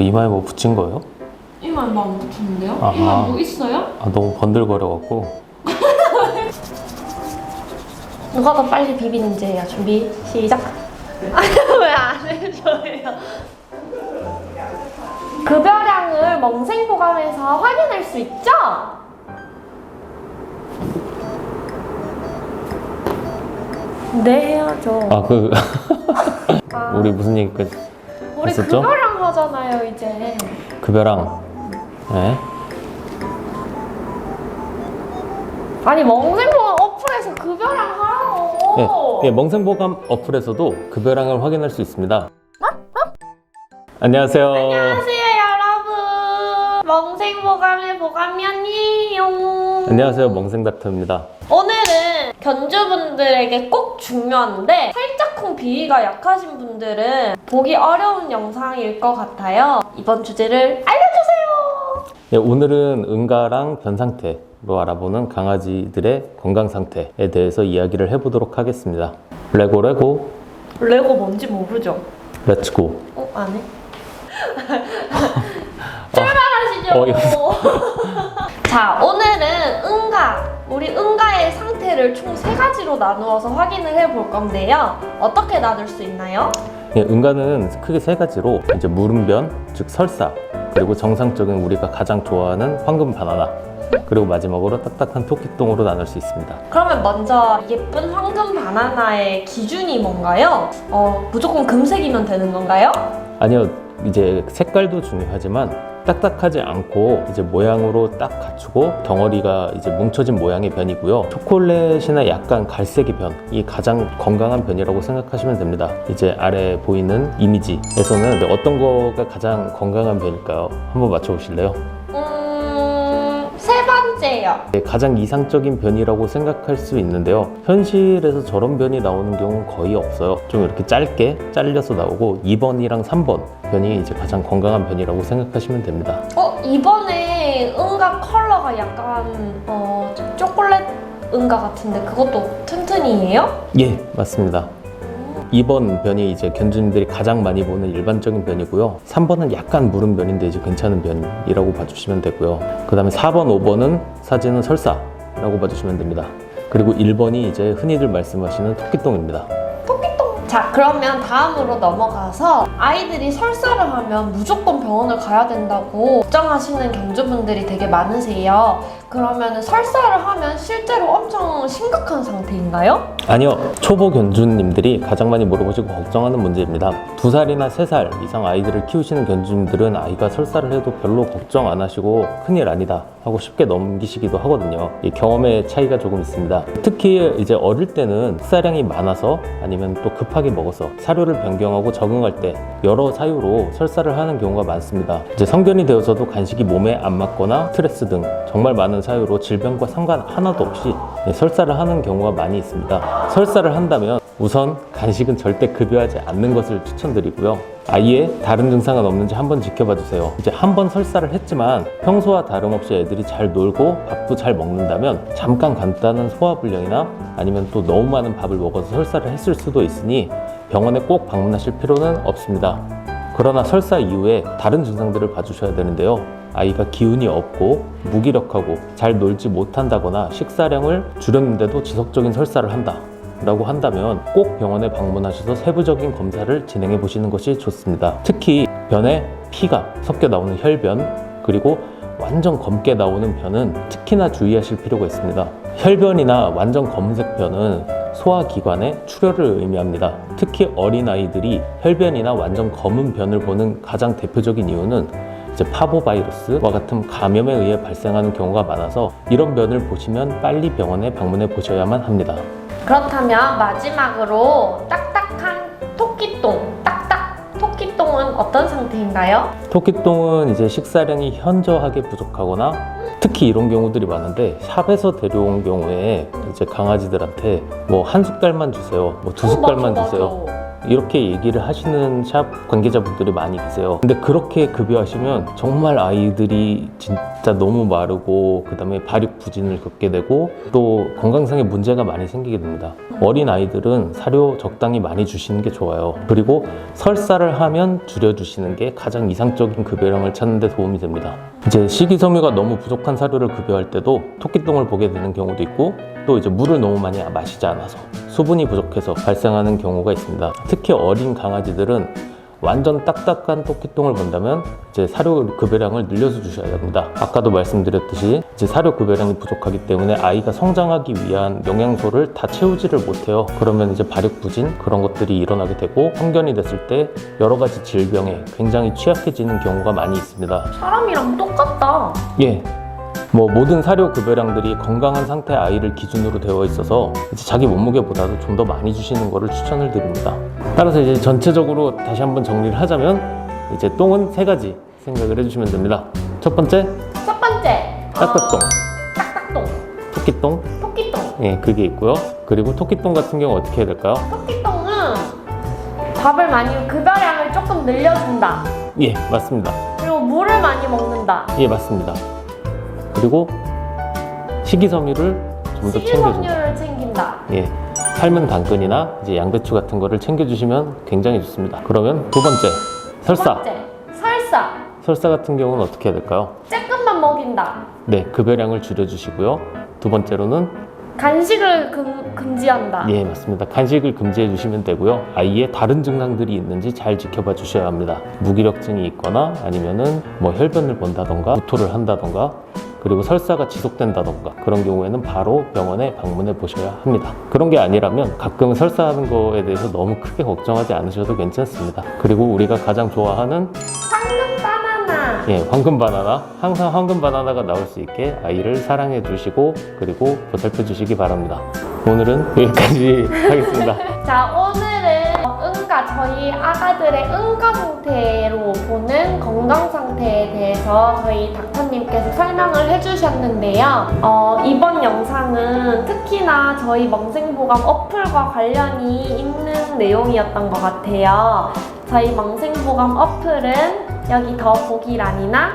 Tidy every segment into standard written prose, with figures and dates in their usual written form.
이마에 뭐 붙인 거예요? 이마에 안 붙였는데요? 아하. 이마에 뭐 있어요? 너무 번들거려갖고. 누가 더 빨리 비비는지예요. 준비 시작. 왜 안 해줘요? 급여량을 멍생보감에서 확인할 수 있죠? 네, 해야죠. 우리 무슨 얘기까지 우리 했었죠? 급여량 하잖아요, 이제. 급여랑. 네. 아니, 멍생보감 어플에서 급여량 하라고. 네, 멍생보감 어플에서도 급여량을 확인할 수 있습니다. 안녕하세요. 안녕하세요, 여러분. 멍생보감의 보감면이에요. 안녕하세요, 멍생닥터입니다. 오늘은 견주분들에게 꼭 중요한데 살짝쿵 비위가 약하신 분들은 보기 어려운 영상일 것 같아요. 이번 주제를 알려주세요. 네, 오늘은 응가랑 변 상태로 알아보는 강아지들의 건강 상태에 대해서 이야기를 해보도록 하겠습니다. 레고 레고 뭔지 모르죠? 렛츠고. 안 해? 출발하시죠. 자, 오늘은 우리 응가의 상태를 총 3가지로 나누어서 확인을 해볼 건데요. 어떻게 나눌 수 있나요? 네, 응가는 크게 3가지로 이제 무름변, 즉 설사, 그리고 정상적인 우리가 가장 좋아하는 황금 바나나, 그리고 마지막으로 딱딱한 토끼똥으로 나눌 수 있습니다. 그러면 먼저 예쁜 황금 바나나의 기준이 뭔가요? 무조건 금색이면 되는 건가요? 아니요, 이제 색깔도 중요하지만 딱딱하지 않고 이제 모양으로 딱 갖추고 덩어리가 이제 뭉쳐진 모양의 변이고요. 초콜릿이나 약간 갈색의 변이 가장 건강한 변이라고 생각하시면 됩니다. 이제 아래 보이는 이미지에서는 어떤 거가 가장 건강한 변일까요? 한번 맞춰보실래요? 세 번째요. 가장 이상적인 변이라고 생각할 수 있는데요. 현실에서 저런 변이 나오는 경우는 거의 없어요. 좀 이렇게 짧게 잘려서 나오고 2번이랑 3번 변이 이제 가장 건강한 변이라고 생각하시면 됩니다. 이번에 응가 컬러가 약간 초콜릿 응가 같은데 그것도 튼튼이에요? 예, 맞습니다. 2번 변이 이제 견주님들이 가장 많이 보는 일반적인 변이고요. 3번은 약간 무른 변인데 이제 괜찮은 변이라고 봐주시면 되고요. 그 다음에 4번, 5번은 사진은 설사라고 봐주시면 됩니다. 그리고 1번이 이제 흔히들 말씀하시는 토끼똥입니다. 자, 그러면 다음으로 넘어가서 아이들이 설사를 하면 무조건 병원을 가야 된다고 걱정하시는 견주분들이 되게 많으세요. 그러면 설사를 하면 실제로 엄청 심각한 상태인가요? 아니요, 초보 견주님들이 가장 많이 물어보시고 걱정하는 문제입니다. 2살이나 3살 이상 아이들을 키우시는 견주님들은 아이가 설사를 해도 별로 걱정 안 하시고 큰일 아니다 하고 쉽게 넘기시기도 하거든요. 이 경험의 차이가 조금 있습니다. 특히 이제 어릴 때는 식사량이 많아서 아니면 또 급하게 먹어서 사료를 변경하고 적응할 때 여러 사유로 설사를 하는 경우가 많습니다. 이제 성견이 되어서도 간식이 몸에 안 맞거나 스트레스 등 정말 많은 사유로 질병과 상관 하나도 없이 설사를 하는 경우가 많이 있습니다. 설사를 한다면 우선 간식은 절대 급여하지 않는 것을 추천드리고요. 아이의 다른 증상은 없는지 한번 지켜봐 주세요. 이제 한번 설사를 했지만 평소와 다름없이 애들이 잘 놀고 밥도 잘 먹는다면 잠깐 간단한 소화불량이나 아니면 또 너무 많은 밥을 먹어서 설사를 했을 수도 있으니 병원에 꼭 방문하실 필요는 없습니다. 그러나 설사 이후에 다른 증상들을 봐주셔야 되는데요. 아이가 기운이 없고 무기력하고 잘 놀지 못한다거나 식사량을 줄였는데도 지속적인 설사를 한다 라고 한다면 꼭 병원에 방문하셔서 세부적인 검사를 진행해 보시는 것이 좋습니다. 특히 변에 피가 섞여 나오는 혈변, 그리고 완전 검게 나오는 변은 특히나 주의하실 필요가 있습니다. 혈변이나 완전 검은색 변은 소화기관의 출혈을 의미합니다. 특히 어린아이들이 혈변이나 완전 검은 변을 보는 가장 대표적인 이유는 이제 파보바이러스와 같은 감염에 의해 발생하는 경우가 많아서 이런 변을 보시면 빨리 병원에 방문해 보셔야만 합니다. 그렇다면 마지막으로 딱딱한 토끼똥, 토끼똥은 어떤 상태인가요? 토끼똥은 이제 식사량이 현저하게 부족하거나 특히 이런 경우들이 많은데 샵에서 데려온 경우에 이제 강아지들한테 뭐 한 숟갈만 주세요, 뭐 두 숟갈만 주세요. 이렇게 얘기를 하시는 샵 관계자분들이 많이 계세요. 근데 그렇게 급여하시면 정말 아이들이 진짜 너무 마르고 그 다음에 발육 부진을 겪게 되고 또 건강상의 문제가 많이 생기게 됩니다. 어린 아이들은 사료 적당히 많이 주시는 게 좋아요. 그리고 설사를 하면 줄여주시는 게 가장 이상적인 급여량을 찾는 데 도움이 됩니다. 이제 식이섬유가 너무 부족한 사료를 급여할 때도 토끼똥을 보게 되는 경우도 있고 또 이제 물을 너무 많이 마시지 않아서 수분이 부족해서 발생하는 경우가 있습니다. 특히 어린 강아지들은 완전 딱딱한 토끼똥을 본다면 이제 사료 급여량을 늘려서 주셔야 됩니다. 아까도 말씀드렸듯이 이제 사료 급여량이 부족하기 때문에 아이가 성장하기 위한 영양소를 다 채우지를 못해요. 그러면 이제 발육 부진 그런 것들이 일어나게 되고 성견이 됐을 때 여러 가지 질병에 굉장히 취약해지는 경우가 많이 있습니다. 사람이랑 똑같다. 예. 뭐 모든 사료 급여량들이 건강한 상태 아이를 기준으로 되어 있어서 이제 자기 몸무게보다도 좀 더 많이 주시는 것을 추천을 드립니다. 따라서 이제 전체적으로 다시 한번 정리를 하자면 이제 똥은 3가지 생각을 해주시면 됩니다. 첫 번째, 딱딱똥, 딱딱똥, 토끼똥, 토끼똥. 예, 그게 있고요. 그리고 토끼똥 같은 경우 어떻게 해야 될까요? 토끼똥은 밥을 많이 급여량을 조금 늘려준다. 예, 맞습니다. 그리고 물을 많이 먹는다. 예, 맞습니다. 그리고 식이섬유를 좀 더 챙겨준다. 식이섬유를 챙긴다. 예, 삶은 당근이나 이제 양배추 같은 거를 챙겨주시면 굉장히 좋습니다. 그러면 두 번째, 설사. 두 번째, 설사. 설사 같은 경우는 어떻게 해야 될까요? 쬐끔만 먹인다. 네, 급여량을 줄여주시고요. 두 번째로는 간식을 금지한다. 예, 맞습니다. 간식을 금지해 주시면 되고요. 아이의 다른 증상들이 있는지 잘 지켜봐 주셔야 합니다. 무기력증이 있거나 아니면은 뭐 혈변을 본다던가 구토를 한다던가 그리고 설사가 지속된다던가 그런 경우에는 바로 병원에 방문해 보셔야 합니다. 그런 게 아니라면 가끔 설사하는 거에 대해서 너무 크게 걱정하지 않으셔도 괜찮습니다. 그리고 우리가 가장 좋아하는 황금 바나나. 예, 황금 바나나. 항상 황금 바나나가 나올 수 있게 아이를 사랑해 주시고 그리고 보살펴 주시기 바랍니다. 오늘은 여기까지 하겠습니다. 자, 오늘은 저희 아가들의 응가 상태로 보는 건강 상태에 대해서 저희 닥터님께서 설명을 해주셨는데요. 이번 영상은 특히나 저희 멍생보감 어플과 관련이 있는 내용이었던 것 같아요. 저희 멍생보감 어플은 여기 더보기란이나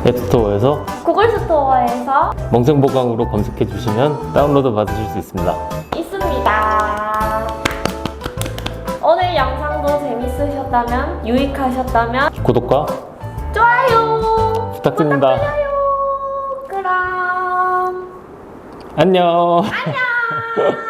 앱스토어에서 구글 스토어에서 멍생보강으로 검색해 주시면 다운로드 받으실 수 있습니다. 있습니다. 오늘 영상도 재밌으셨다면, 유익하셨다면 구독과 좋아요 부탁드립니다. 그럼 안녕. 안녕.